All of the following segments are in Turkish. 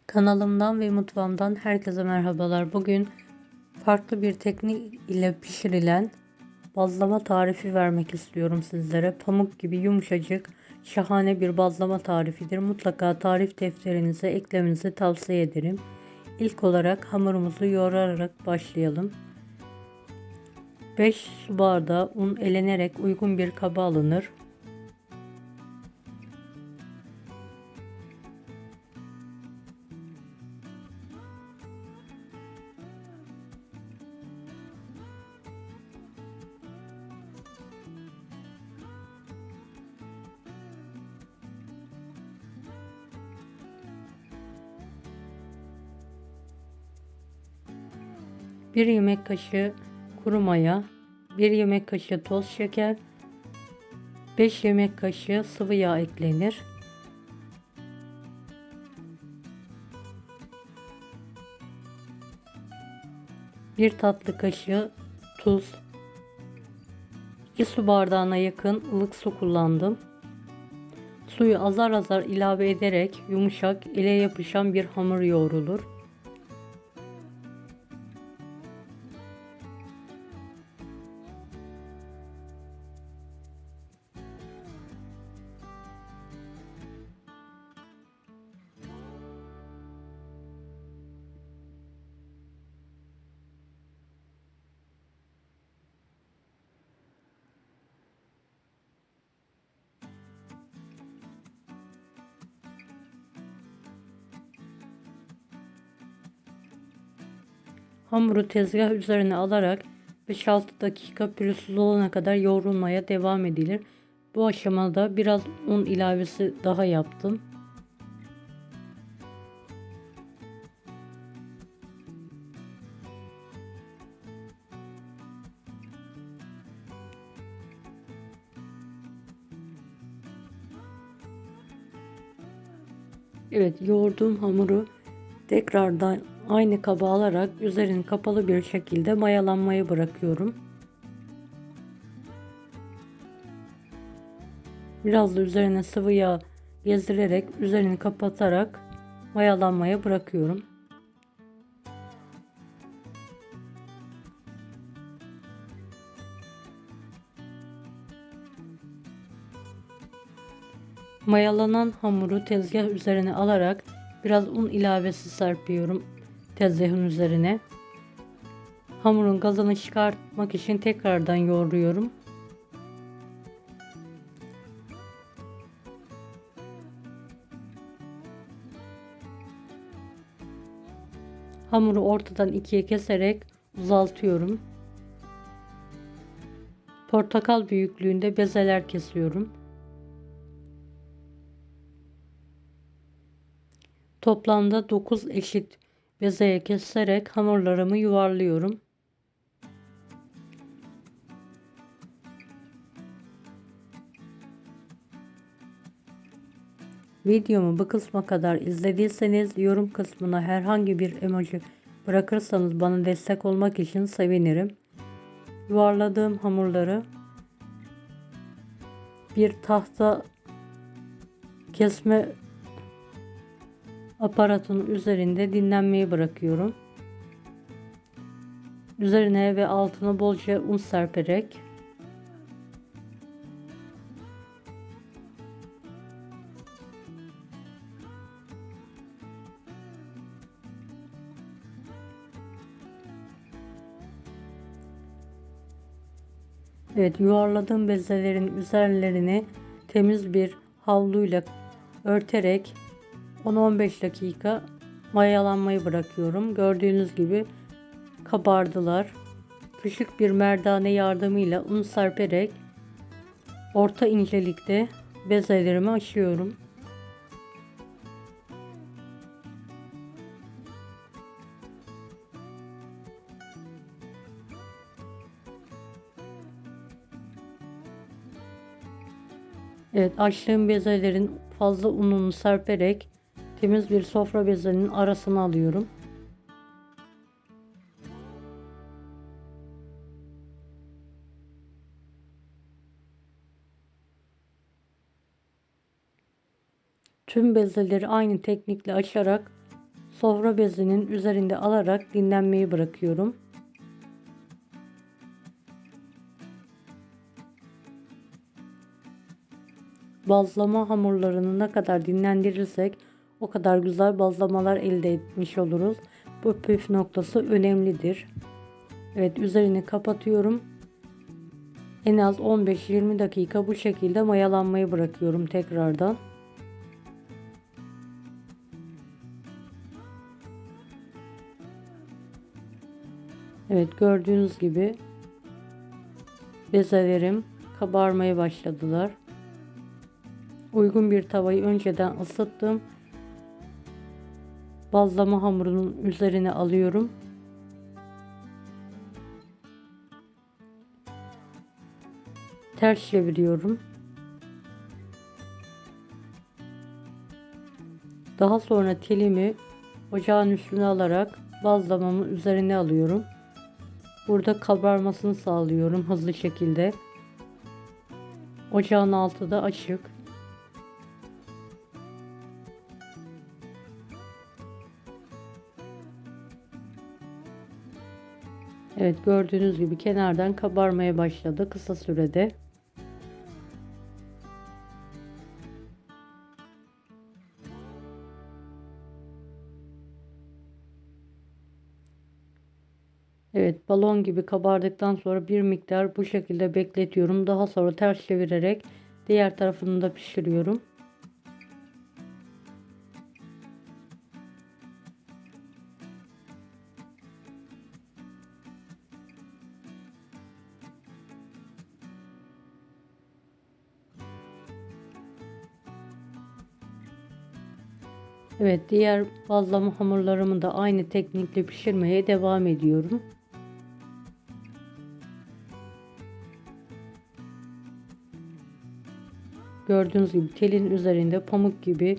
Kanalımdan ve mutfağımdan herkese merhabalar. Bugün farklı bir teknik ile pişirilen bazlama tarifi vermek istiyorum sizlere. Pamuk gibi yumuşacık, şahane bir bazlama tarifidir. Mutlaka tarif defterinize eklemenizi tavsiye ederim. İlk olarak hamurumuzu yoğurarak başlayalım. 5 su bardağı un elenerek uygun bir kaba alınır. Bir yemek kaşığı kuru maya, 1 yemek kaşığı toz şeker, 5 yemek kaşığı sıvı yağ eklenir. Bir tatlı kaşığı tuz, 2 su bardağına yakın ılık su kullandım. Suyu azar azar ilave ederek yumuşak, ele yapışan bir hamur yoğrulur. Hamuru tezgah üzerine alarak 5-6 dakika pürüzsüz olana kadar yoğrulmaya devam edilir. Bu aşamada biraz un ilavesi daha yaptım. Evet, yoğurduğum hamuru tekrardan aynı kaba alarak üzerini kapalı bir şekilde mayalanmaya bırakıyorum. Biraz da üzerine sıvı yağ gezdirerek üzerini kapatarak mayalanmaya bırakıyorum. Mayalanan hamuru tezgah üzerine alarak biraz un ilavesi serpiyorum tezgahın üzerine. Hamurun gazını çıkartmak için tekrardan yoğuruyorum. Hamuru ortadan ikiye keserek uzaltıyorum. Portakal büyüklüğünde bezeler kesiyorum. Toplamda 9 eşit bezeye keserek hamurlarımı yuvarlıyorum. Videomu bu kısma kadar izlediyseniz yorum kısmına herhangi bir emoji bırakırsanız bana destek olmak için sevinirim. Yuvarladığım hamurları bir tahta kesme aparatının üzerinde dinlenmeye bırakıyorum. Üzerine ve altına bolca un serperek evet, yuvarladığım bezelerin üzerlerini temiz bir havluyla örterek 10-15 dakika mayalanmayı bırakıyorum. Gördüğünüz gibi kabardılar. Küçük bir merdane yardımıyla un serperek orta incelikte bezelerimi açıyorum. Evet, açtığım bezelerin fazla ununu serperek temiz bir sofra bezinin arasına alıyorum. Tüm bezeleri aynı teknikle açarak Sofra bezinin üzerinde alarak dinlenmeyi bırakıyorum. Bazlama hamurlarını ne kadar dinlendirirsek o kadar güzel bazlamalar elde etmiş oluruz. Bu püf noktası önemlidir. Evet, üzerini kapatıyorum. En az 15-20 dakika bu şekilde mayalanmayı bırakıyorum tekrardan. Evet, gördüğünüz gibi bezelerim kabarmaya başladılar. Uygun bir tavayı önceden ısıttım. Bazlama hamurunun üzerine alıyorum. Ters çeviriyorum. Daha sonra telimi ocağın üstüne alarak bazlamamın üzerine alıyorum. Burada kabarmasını sağlıyorum hızlı şekilde. Ocağın altı da açık. Evet, gördüğünüz gibi kenardan kabarmaya başladı kısa sürede. Evet, balon gibi kabardıktan sonra bir miktar bu şekilde bekletiyorum. Daha sonra ters çevirerek diğer tarafını da pişiriyorum. Evet, diğer bazlama hamurlarımı da aynı teknikle pişirmeye devam ediyorum. Gördüğünüz gibi telin üzerinde pamuk gibi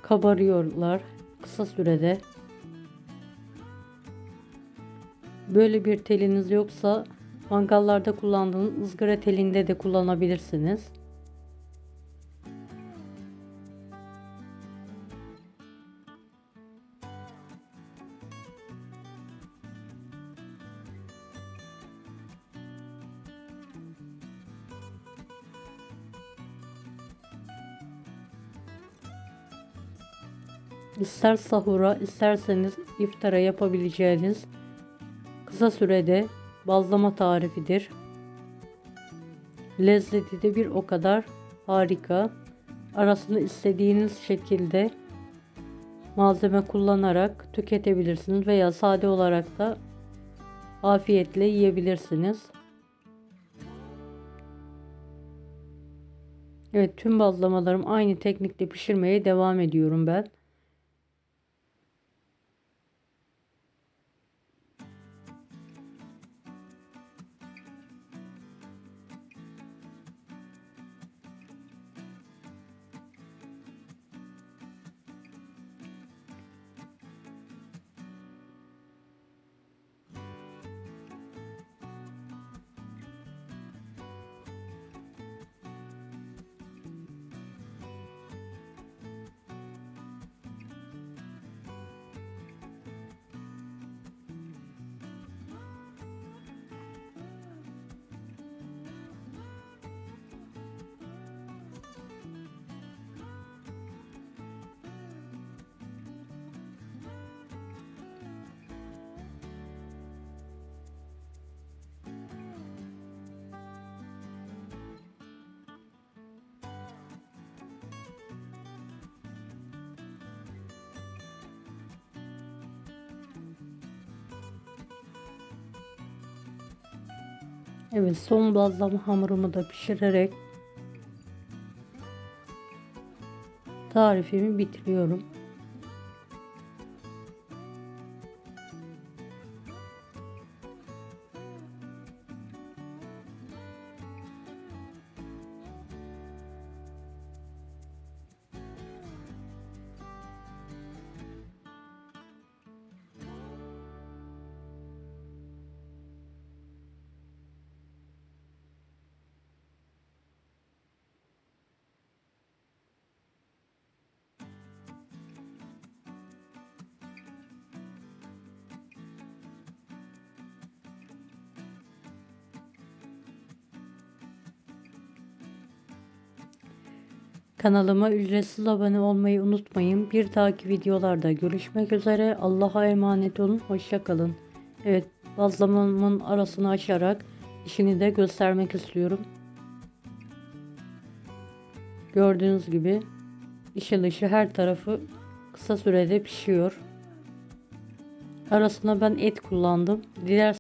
kabarıyorlar kısa sürede. Böyle bir teliniz yoksa mangallarda kullandığınız ızgara telinde de kullanabilirsiniz. İster sahura, isterseniz iftara yapabileceğiniz kısa sürede bazlama tarifidir. Lezzeti de bir o kadar harika. Arasını istediğiniz şekilde malzeme kullanarak tüketebilirsiniz veya sade olarak da afiyetle yiyebilirsiniz. Evet, tüm bazlamalarım aynı teknikle pişirmeye devam ediyorum ben. Evet, son bazlama hamurumu da pişirerek tarifimi bitiriyorum. Kanalıma ücretsiz abone olmayı unutmayın. Bir dahaki videolarda görüşmek üzere. Allah'a emanet olun. Hoşça kalın. Evet, bazlamamın arasını açarak işini de göstermek istiyorum. Gördüğünüz gibi ışıl ışıl her tarafı kısa sürede pişiyor. Arasına ben et kullandım. Dilerseniz